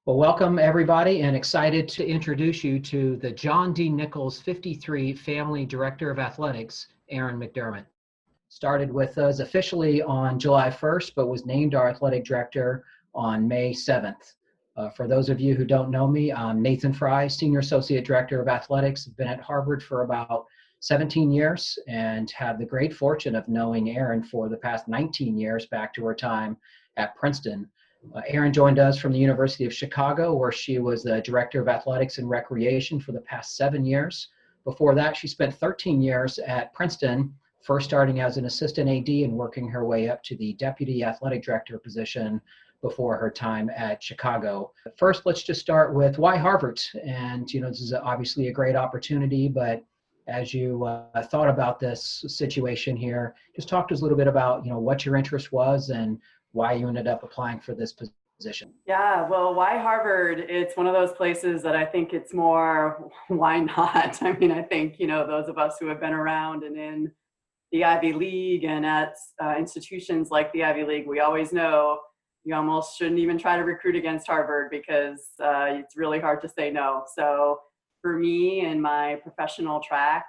Well, welcome everybody, and excited to introduce you to the John D. Nichols 53 Family Director of Athletics, Erin McDermott. Started with us officially on July 1st, but was named our athletic director on May 7th. For those of you who don't know me, I'm Nathan Fry, Senior Associate Director of Athletics. I've been at Harvard for about 17 years and have the great fortune of knowing Erin for the past 19 years back to her time at Princeton. Erin joined us from the University of Chicago, where she was the Director of Athletics and Recreation for the past 7 years. Before that, she spent 13 years at Princeton, first starting as an assistant AD and working her way up to the Deputy Athletic Director position before her time at Chicago. First, let's just start with why Harvard? And, this is obviously a great opportunity, but as you thought about this situation here, just talk to us a little bit about, what your interest was and why you ended up applying for this position. Yeah, well, why Harvard? It's one of those places that I think it's more, why not? I mean, I think, those of us who have been around and in the Ivy League and at institutions like the Ivy League, we always know you almost shouldn't even try to recruit against Harvard because it's really hard to say no. So for me in my professional track,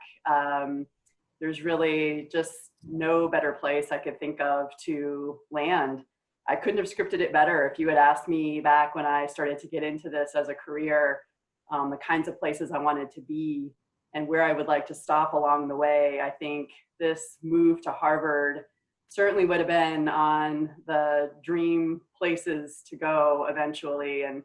there's really just no better place I could think of to land. I couldn't have scripted it better. If you had asked me back when I started to get into this as a career, the kinds of places I wanted to be and where I would like to stop along the way, I think this move to Harvard certainly would have been on the dream places to go eventually, and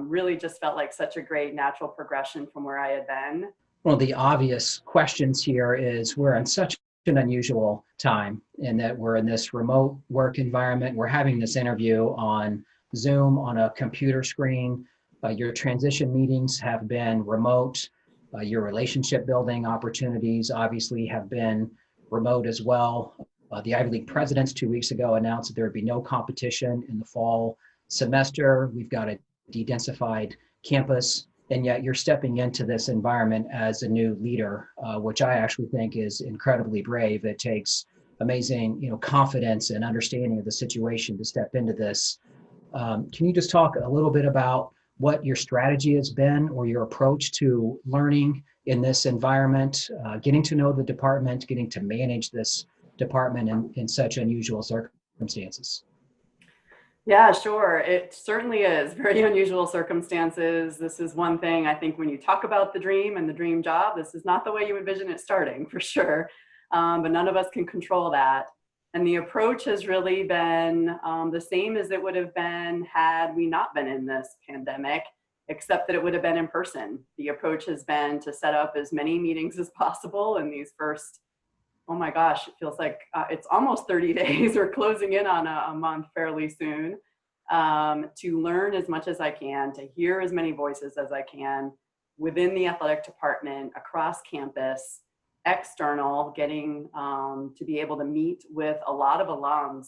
really just felt like such a great natural progression from where I had been. One of the obvious questions here is we're in such an unusual time in that we're in this remote work environment. We're having this interview on Zoom on a computer screen. Your transition meetings have been remote. Your relationship building opportunities obviously have been remote as well. The Ivy League presidents 2 weeks ago announced that there would be no competition in the fall semester. We've got a de-densified campus, and yet you're stepping into this environment as a new leader, which I actually think is incredibly brave. It takes amazing, confidence and understanding of the situation to step into this. Can you just talk a little bit about what your strategy has been or your approach to learning in this environment, getting to know the department, getting to manage this department in such unusual circumstances? Yeah, sure. It certainly is very unusual circumstances. This is one thing I think when you talk about the dream and the dream job, this is not the way you envision it starting for sure. But none of us can control that. And the approach has really been the same as it would have been had we not been in this pandemic, except that it would have been in person. The approach has been to set up as many meetings as possible in these first, oh my gosh, it feels like it's almost 30 days. We're closing in on a month fairly soon, to learn as much as I can, to hear as many voices as I can within the athletic department, across campus, external, getting to be able to meet with a lot of alums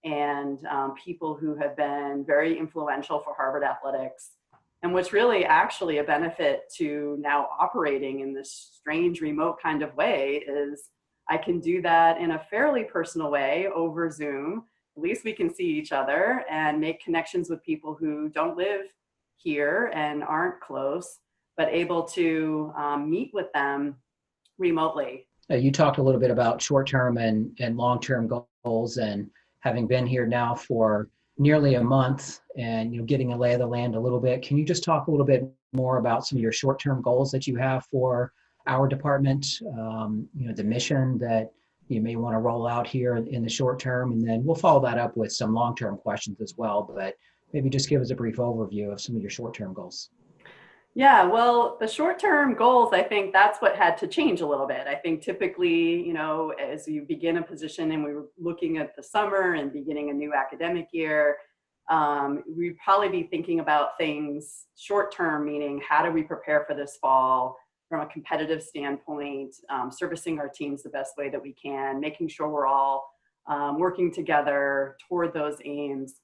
and people who have been very influential for Harvard athletics. And what's really actually a benefit to now operating in this strange remote kind of way is I can do that in a fairly personal way over Zoom. At least we can see each other and make connections with people who don't live here and aren't close, but able to meet with them remotely. You talked a little bit about short-term and long-term goals, and having been here now for nearly a month and getting a lay of the land a little bit. Can you just talk a little bit more about some of your short-term goals that you have for our department, the mission that you may want to roll out here in the short term, and then we'll follow that up with some long-term questions as well, but maybe just give us a brief overview of some of your short-term goals. Yeah, well, the short-term goals, I think that's what had to change a little bit. I think typically, as you begin a position and we were looking at the summer and beginning a new academic year, we'd probably be thinking about things short-term, meaning how do we prepare for this fall from a competitive standpoint, servicing our teams the best way that we can, making sure we're all working together toward those aims.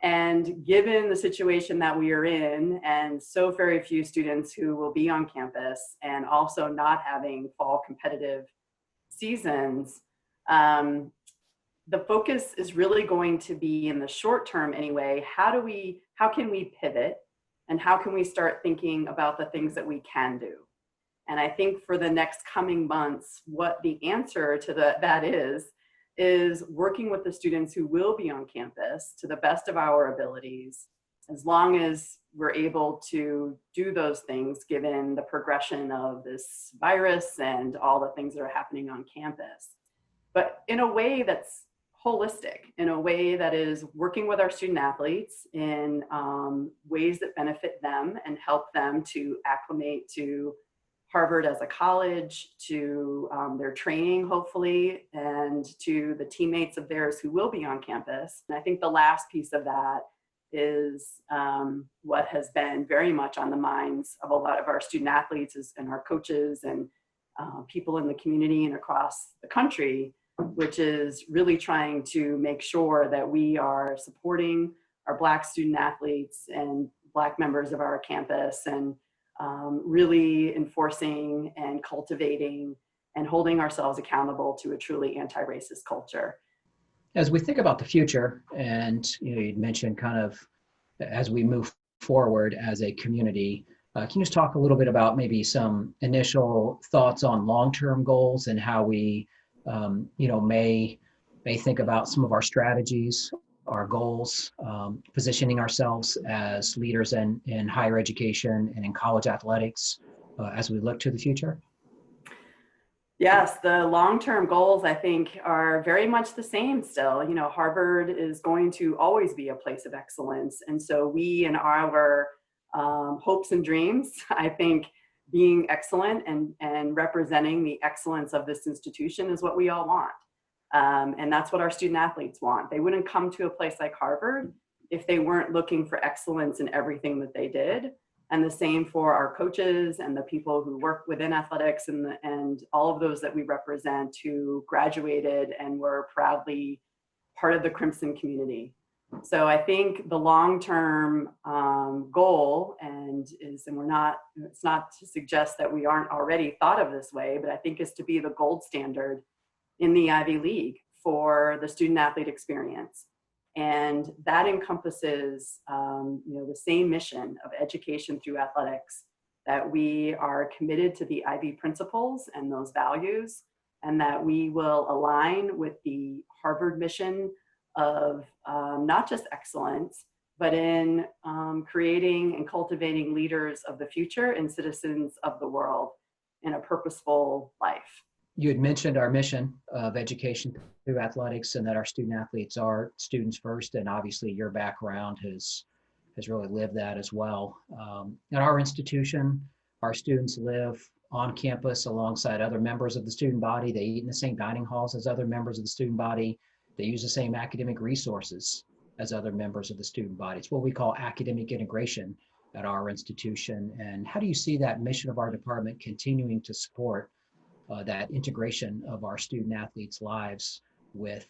And given the situation that we are in, and so very few students who will be on campus, and also not having fall competitive seasons, the focus is really going to be, in the short term anyway, how can we pivot, and how can we start thinking about the things that we can do? And I think for the next coming months, what the answer to that is working with the students who will be on campus to the best of our abilities, as long as we're able to do those things given the progression of this virus and all the things that are happening on campus. But in a way that's holistic, in a way that is working with our student athletes in ways that benefit them and help them to acclimate to Harvard as a college, to their training, hopefully, and to the teammates of theirs who will be on campus. And I think the last piece of that is what has been very much on the minds of a lot of our student athletes and our coaches and people in the community and across the country, which is really trying to make sure that we are supporting our Black student athletes and Black members of our campus, and really enforcing and cultivating and holding ourselves accountable to a truly anti-racist culture. As we think about the future, and you'd mentioned kind of as we move forward as a community, can you just talk a little bit about maybe some initial thoughts on long-term goals and how we may think about some of our strategies, our goals, positioning ourselves as leaders in higher education and in college athletics as we look to the future? Yes, the long-term goals, I think, are very much the same still. Harvard is going to always be a place of excellence. And so we, in our hopes and dreams, I think being excellent and representing the excellence of this institution is what we all want. And that's what our student athletes want. They wouldn't come to a place like Harvard if they weren't looking for excellence in everything that they did. And the same for our coaches and the people who work within athletics and all of those that we represent who graduated and were proudly part of the Crimson community. So I think the long-term goal it's not to suggest that we aren't already thought of this way, but I think is to be the gold standard in the Ivy League for the student athlete experience. And that encompasses the same mission of education through athletics, that we are committed to the Ivy principles and those values, and that we will align with the Harvard mission of not just excellence, but in creating and cultivating leaders of the future and citizens of the world in a purposeful life. You had mentioned our mission of education through athletics, and that our student athletes are students first, and obviously your background has really lived that as well. At our institution, our students live on campus alongside other members of the student body. They eat in the same dining halls as other members of the student body. They use the same academic resources as other members of the student body. It's what we call academic integration at our institution. And how do you see that mission of our department continuing to support that integration of our student athletes' lives with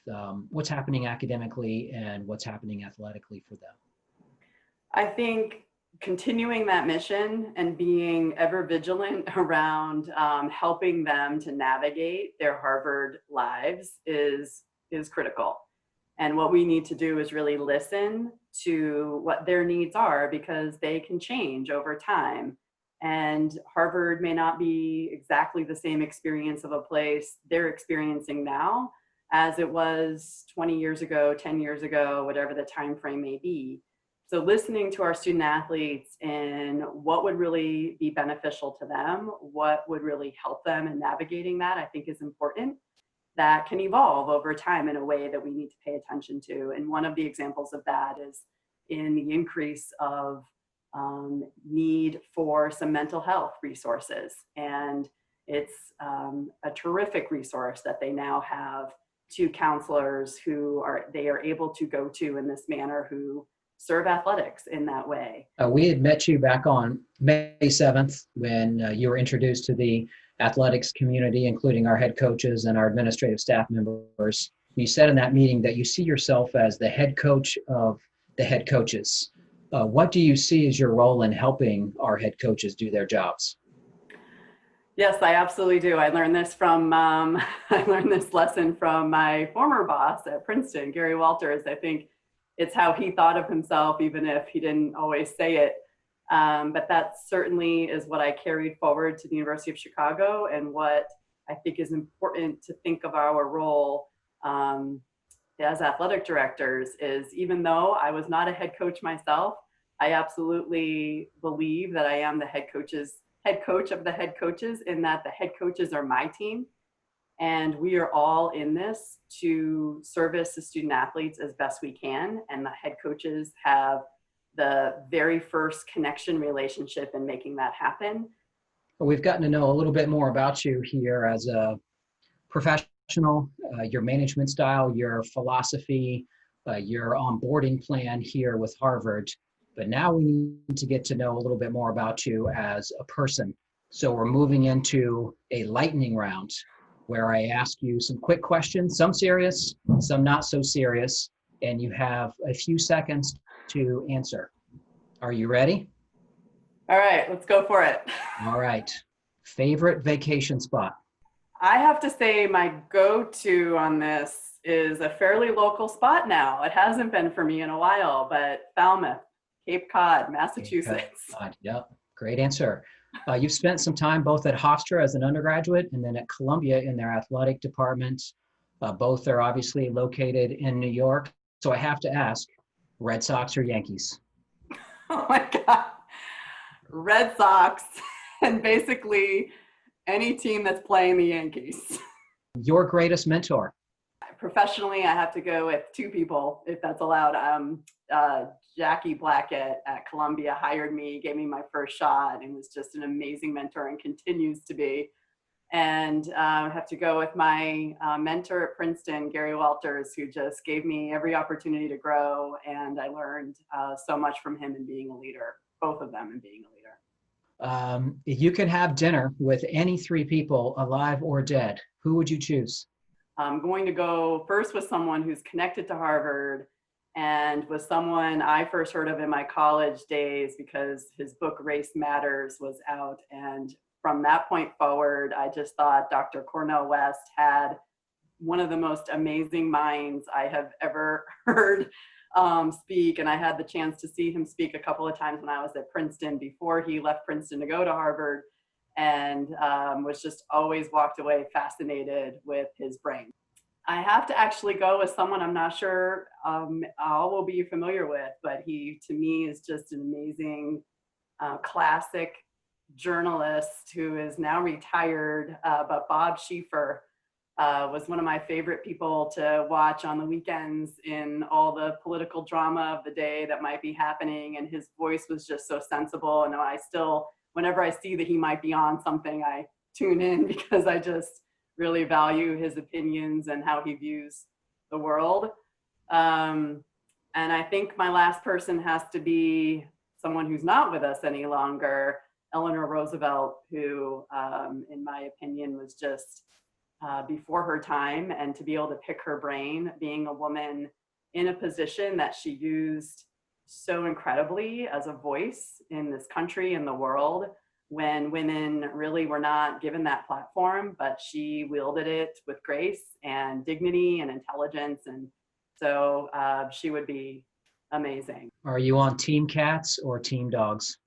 what's happening academically and what's happening athletically for them? I think continuing that mission and being ever vigilant around helping them to navigate their Harvard lives is critical. And what we need to do is really listen to what their needs are, because they can change over time. And Harvard may not be exactly the same experience of a place they're experiencing now as it was 20 years ago, 10 years ago, whatever the time frame may be. So listening to our student athletes and what would really be beneficial to them, what would really help them in navigating that, I think is important. That can evolve over time in a way that we need to pay attention to. And one of the examples of that is in the increase of need for some mental health resources. And it's a terrific resource that they now have two counselors who they are able to go to in this manner, who serve athletics in that way. We had met you back on May 7th when you were introduced to the athletics community, including our head coaches and our administrative staff members. You said in that meeting that you see yourself as the head coach of the head coaches. What do you see as your role in helping our head coaches do their jobs? Yes, I absolutely do. I learned this from I learned this lesson from my former boss at Princeton, Gary Walters. I think it's how he thought of himself, even if he didn't always say it. But that certainly is what I carried forward to the University of Chicago, and what I think is important to think of our role as athletic directors is, even though I was not a head coach myself, I absolutely believe that I am the head coach of the head coaches, in that the head coaches are my team. And we are all in this to service the student athletes as best we can. And the head coaches have the very first connection relationship in making that happen. We've gotten to know a little bit more about you here as a professional, your management style, your philosophy, your onboarding plan here with Harvard. But now we need to get to know a little bit more about you as a person. So we're moving into a lightning round where I ask you some quick questions, some serious, some not so serious, and you have a few seconds to answer. Are you ready? All right, let's go for it. All right. Favorite vacation spot? I have to say my go-to on this is a fairly local spot now. It hasn't been for me in a while, but Falmouth, Cape Cod, Massachusetts. Cape Cod. Yep, great answer. You've spent some time both at Hofstra as an undergraduate and then at Columbia in their athletic department. Both are obviously located in New York. So I have to ask, Red Sox or Yankees? Oh my God. Red Sox, and basically any team that's playing the Yankees. Your greatest mentor? Professionally, I have to go with two people, if that's allowed. Jackie Blackett at Columbia hired me, gave me my first shot, and was just an amazing mentor and continues to be. And I have to go with my mentor at Princeton, Gary Walters, who just gave me every opportunity to grow. And I learned so much from him in being a leader, both of them in being a leader. If you could have dinner with any three people, alive or dead, who would you choose? I'm going to go first with someone who's connected to Harvard and was someone I first heard of in my college days because his book Race Matters was out. And from that point forward, I just thought Dr. Cornel West had one of the most amazing minds I have ever heard speak. And I had the chance to see him speak a couple of times when I was at Princeton before he left Princeton to go to Harvard, and was just always walked away fascinated with his brain. I have to actually go with someone I'm not sure all will be familiar with, but he, to me, is just an amazing classic journalist who is now retired, but Bob Schieffer was one of my favorite people to watch on the weekends in all the political drama of the day that might be happening, and his voice was just so sensible. And I still, whenever I see that he might be on something, I tune in because I just really value his opinions and how he views the world. And I think my last person has to be someone who's not with us any longer, Eleanor Roosevelt, who, in my opinion, was just before her time. And to be able to pick her brain, being a woman in a position that she used so incredibly as a voice in this country and the world, when women really were not given that platform, but she wielded it with grace and dignity and intelligence. And so she would be amazing. Are you on team cats or team dogs?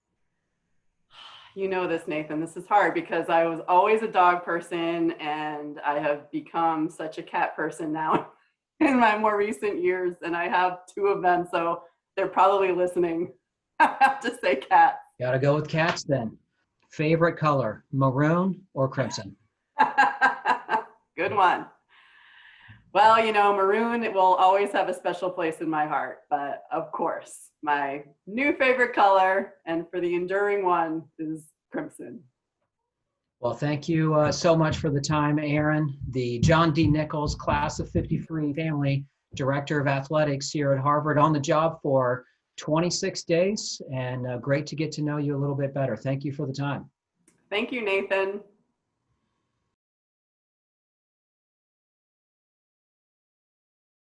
You know this, Nathan. This is hard because I was always a dog person, and I have become such a cat person now in my more recent years, and I have two of them, so they're probably listening. I have to say cat. Gotta go with cats then. Favorite color, maroon or crimson? Good one. Well, maroon, it will always have a special place in my heart. But of course, my new favorite color, and for the enduring one, is crimson. Well, thank you so much for the time, Erin. The John D. Nichols Class of 53 Family Director of Athletics here at Harvard, on the job for 26 days, and great to get to know you a little bit better. Thank you for the time. Thank you, Nathan.